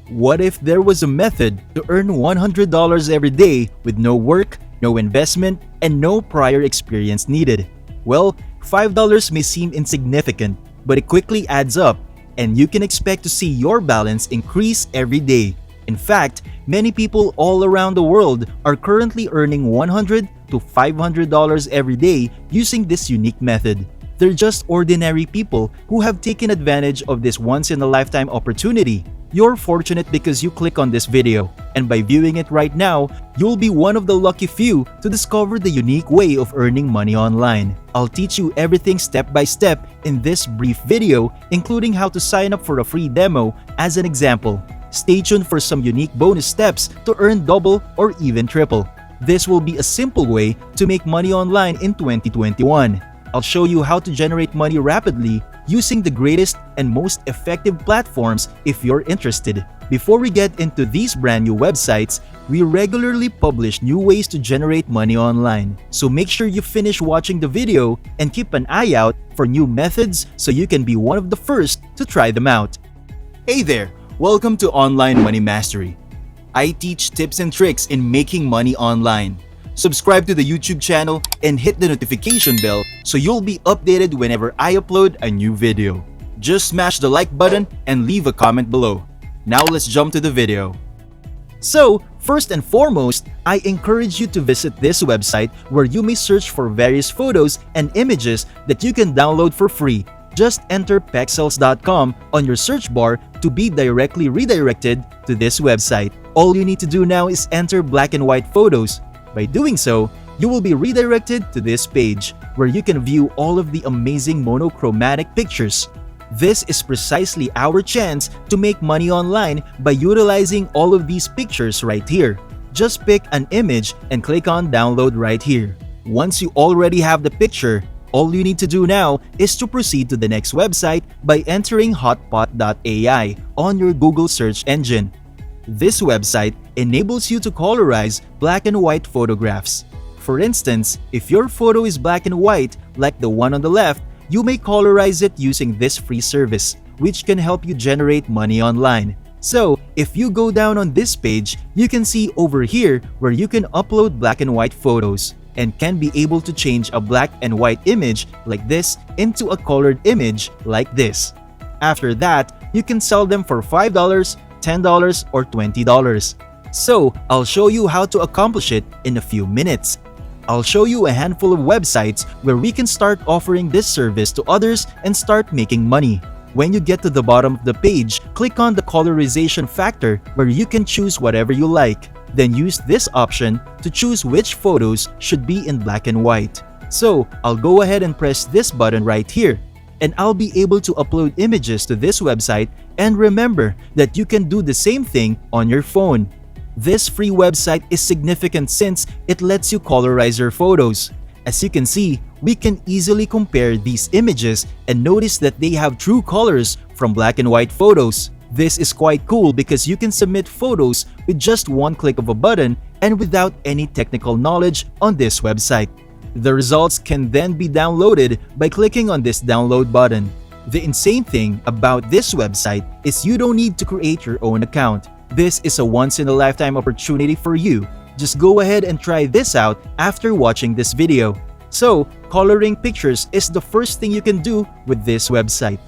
What if there was a method to earn $100 every day with no work, no investment, and no prior experience needed? Well, $5 may seem insignificant, but it quickly adds up, and you can expect to see your balance increase every day. In fact, many people all around the world are currently earning $100 to $500 every day using this unique method. They're just ordinary people who have taken advantage of this once-in-a-lifetime opportunity. You're fortunate because you click on this video, and by viewing it right now, you'll be one of the lucky few to discover the unique way of earning money online. I'll teach you everything step by step in this brief video, including how to sign up for a free demo as an example. Stay tuned for some unique bonus steps to earn double or even triple. This will be a simple way to make money online in 2021. I'll show you how to generate money rapidly using the greatest and most effective platforms if you're interested. Before we get into these brand new websites, we regularly publish new ways to generate money online. So make sure you finish watching the video and keep an eye out for new methods so you can be one of the first to try them out. Hey there! Welcome to Online Money Mastery. I teach tips and tricks in making money online. Subscribe to the YouTube channel and hit the notification bell so you'll be updated whenever I upload a new video. Just smash the like button and leave a comment below. Now let's jump to the video. So, first and foremost, I encourage you to visit this website where you may search for various photos and images that you can download for free. Just enter pexels.com on your search bar to be directly redirected to this website. All you need to do now is enter black and white photos. By doing so, you will be redirected to this page where you can view all of the amazing monochromatic pictures. This is precisely our chance to make money online by utilizing all of these pictures right here. Just pick an image and click on download right here. Once you already have the picture, all you need to do now is to proceed to the next website by entering hotpot.ai on your Google search engine. This website enables you to colorize black and white photographs. For instance, if your photo is black and white, like the one on the left, you may colorize it using this free service, which can help you generate money online. So, if you go down on this page, you can see over here where you can upload black and white photos and can be able to change a black and white image like this into a colored image like this. After that, you can sell them for $5, $10, or $20. So, I'll show you how to accomplish it in a few minutes. I'll show you a handful of websites where we can start offering this service to others and start making money. When you get to the bottom of the page, click on the colorization factor where you can choose whatever you like. Then use this option to choose which photos should be in black and white. So, I'll go ahead and press this button right here, and I'll be able to upload images to this website. And remember that you can do the same thing on your phone. This free website is significant since it lets you colorize your photos. As you can see, we can easily compare these images and notice that they have true colors from black and white photos. This is quite cool because you can submit photos with just one click of a button and without any technical knowledge on this website. The results can then be downloaded by clicking on this download button. The insane thing about this website is you don't need to create your own account. This is a once-in-a-lifetime opportunity for you. Just go ahead and try this out after watching this video. So, coloring pictures is the first thing you can do with this website.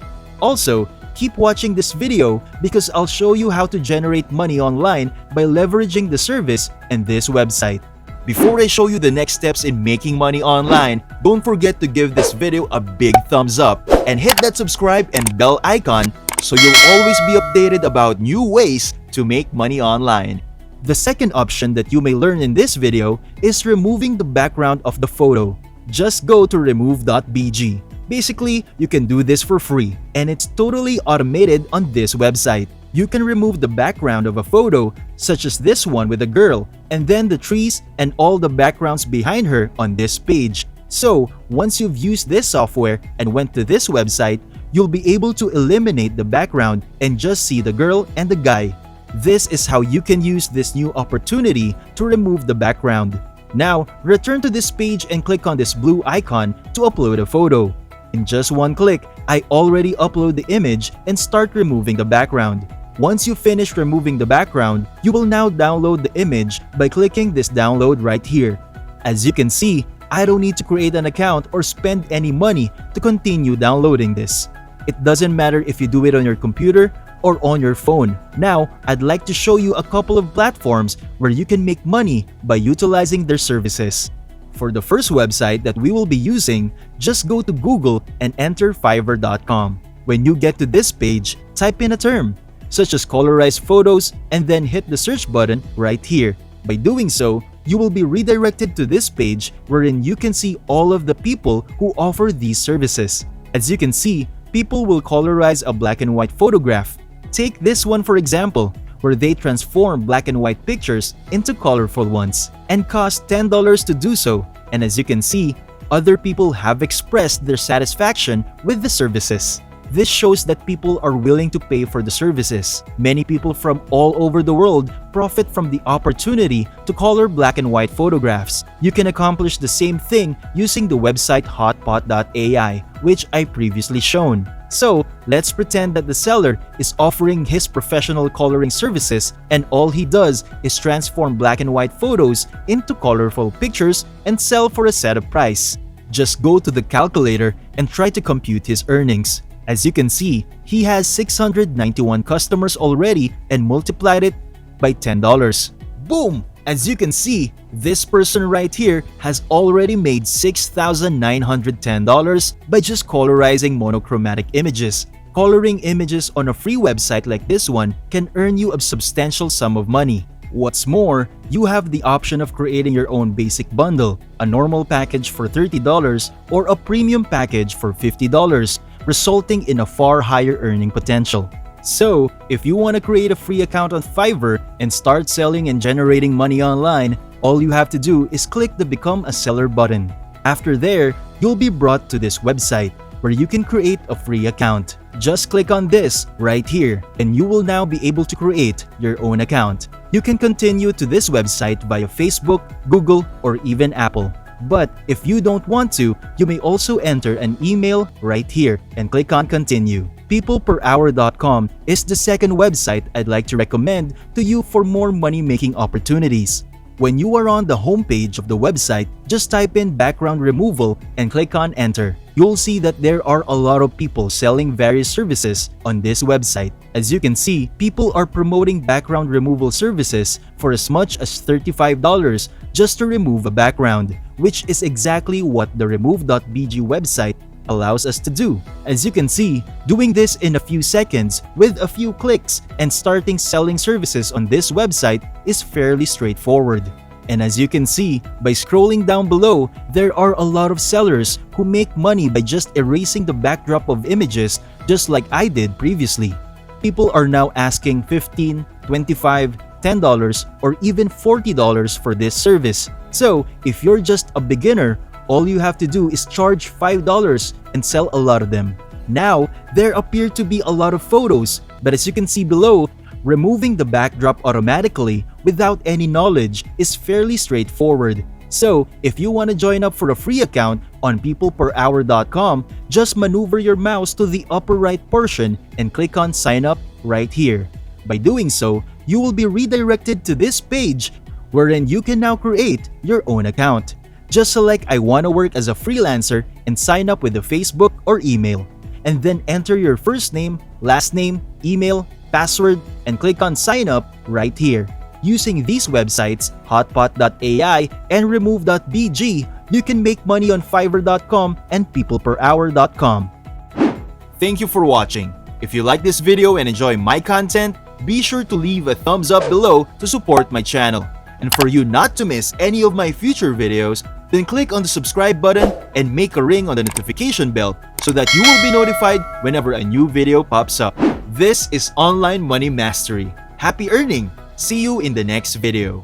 Also, keep watching this video because I'll show you how to generate money online by leveraging the service and this website. Before I show you the next steps in making money online, don't forget to give this video a big thumbs up and hit that subscribe and bell icon so you'll always be updated about new ways to make money online. The second option that you may learn in this video is removing the background of the photo. Just go to remove.bg. Basically, you can do this for free, and it's totally automated on this website. You can remove the background of a photo, such as this one with a girl, and then the trees and all the backgrounds behind her on this page. So, once you've used this software and went to this website, you'll be able to eliminate the background and just see the girl and the guy. This is how you can use this new opportunity to remove the background. Now, return to this page and click on this blue icon to upload a photo. In just one click, I already upload the image and start removing the background. Once you finish removing the background, you will now download the image by clicking this download right here. As you can see, I don't need to create an account or spend any money to continue downloading this. It doesn't matter if you do it on your computer or on your phone. Now, I'd like to show you a couple of platforms where you can make money by utilizing their services. For the first website that we will be using, just go to Google and enter Fiverr.com. When you get to this page, type in a term, such as colorized photos, and then hit the search button right here. By doing so, you will be redirected to this page wherein you can see all of the people who offer these services. As you can see, people will colorize a black and white photograph. Take this one for example, where they transform black and white pictures into colorful ones and cost $10 to do so. And as you can see, other people have expressed their satisfaction with the services. This shows that people are willing to pay for the services. Many people from all over the world profit from the opportunity to color black and white photographs. You can accomplish the same thing using the website hotpot.ai, which I previously shown. So, let's pretend that the seller is offering his professional coloring services and all he does is transform black and white photos into colorful pictures and sell for a set of price. Just go to the calculator and try to compute his earnings. As you can see, he has 691 customers already and multiplied it by $10. Boom! As you can see, this person right here has already made $6,910 by just colorizing monochromatic images. Coloring images on a free website like this one can earn you a substantial sum of money. What's more, you have the option of creating your own basic bundle, a normal package for $30 or a premium package for $50, resulting in a far higher earning potential. So, if you want to create a free account on Fiverr and start selling and generating money online, all you have to do is click the Become a Seller button. After there, you'll be brought to this website where you can create a free account. Just click on this right here and you will now be able to create your own account. You can continue to this website via Facebook, Google, or even Apple. But if you don't want to, you may also enter an email right here and click on Continue. PeoplePerHour.com is the second website I'd like to recommend to you for more money-making opportunities. When you are on the homepage of the website, just type in background removal and click on Enter. You'll see that there are a lot of people selling various services on this website. As you can see, people are promoting background removal services for as much as $35 just to remove a background, which is exactly what the remove.bg website allows us to do. As you can see, doing this in a few seconds with a few clicks and starting selling services on this website is fairly straightforward. And as you can see, by scrolling down below, there are a lot of sellers who make money by just erasing the backdrop of images just like I did previously. People are now asking $15, $25, $10, or even $40 for this service. So, if you're just a beginner, all you have to do is charge $5 and sell a lot of them. Now, there appear to be a lot of photos, but as you can see below, removing the backdrop automatically without any knowledge is fairly straightforward. So, if you want to join up for a free account on PeoplePerHour.com, just maneuver your mouse to the upper right portion and click on Sign Up right here. By doing so, you will be redirected to this page wherein you can now create your own account. Just select I want to work as a freelancer and sign up with a Facebook or email. And then enter your first name, last name, email, password, and click on Sign Up right here. Using these websites, hotpot.ai and remove.bg, you can make money on Fiverr.com and PeoplePerHour.com. Thank you for watching. If you like this video and enjoy my content, be sure to leave a thumbs up below to support my channel. And for you not to miss any of my future videos, then click on the subscribe button and make a ring on the notification bell so that you will be notified whenever a new video pops up. This is Online Money Mastery. Happy earning! See you in the next video.